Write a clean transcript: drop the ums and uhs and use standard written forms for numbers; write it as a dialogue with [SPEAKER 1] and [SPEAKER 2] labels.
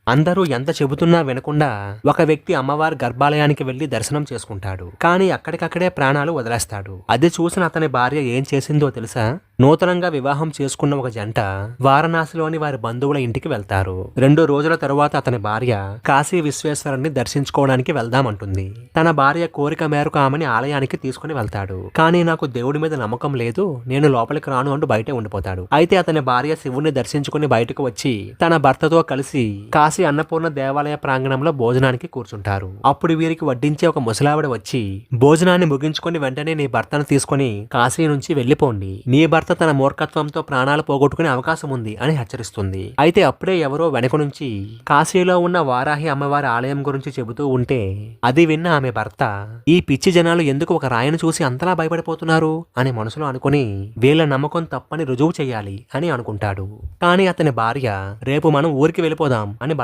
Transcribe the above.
[SPEAKER 1] అందరూ ఎంత చెబుతున్నా వినకుండా ఒక వ్యక్తి అమ్మవారి గర్భాలయానికి వెళ్లి దర్శనం చేసుకుంటాడు. కానీ అక్కడికక్కడే ప్రాణాలు వదిలేస్తాడు. అది చూసిన అతని భార్య ఏం చేసిందో తెలుసా? నూతనంగా వివాహం చేసుకున్న ఒక జంట వారణాసిలోని వారి బంధువుల ఇంటికి వెళ్తారు. 2 రోజుల తరువాత అతని భార్య కాశీ విశ్వేశ్వరుణ్ణి దర్శించుకోవడానికి వెళ్దామంటుంది. తన భార్య కోరిక మేరకు ఆమెని ఆలయానికి తీసుకుని వెళ్తాడు. కానీ నాకు దేవుడి మీద నమ్మకం లేదు, నేను లోపలికి రాను అంటూ బయటే ఉండిపోతాడు. అయితే అతని భార్య శివుణ్ణి దర్శించుకుని బయటకు వచ్చి తన భర్తతో కలిసి కాశీ అన్నపూర్ణ దేవాలయ ప్రాంగణంలో భోజనానికి కూర్చుంటారు. అప్పుడు వీరికి వడ్డించే ఒక ముసలావిడ వచ్చి, భోజనాన్ని ముగించుకుని వెంటనే నీ భర్తను తీసుకుని కాశీ నుంచి వెళ్లిపోండి, నీ భర్త తన మూర్ఖత్వంతో ప్రాణాలు పోగొట్టుకునే అవకాశం ఉంది అని హెచ్చరిస్తుంది. అయితే అప్పుడే ఎవరో వెనక నుంచి కాశీలో ఉన్న వారాహి అమ్మవారి ఆలయం గురించి చెబుతూ ఉంటే అది విన్న ఆమె భర్త, ఈ పిచ్చి జనాలు ఎందుకు ఒక రాయిని చూసి అంతలా భయపడిపోతున్నారు అని మనసులో అనుకుని వీళ్ళ నమ్మకం తప్పని రుజువు చెయ్యాలి అని అనుకుంటాడు. కానీ అతని భార్య, రేపు మనం ఊరికి వెళ్ళిపోదాం అని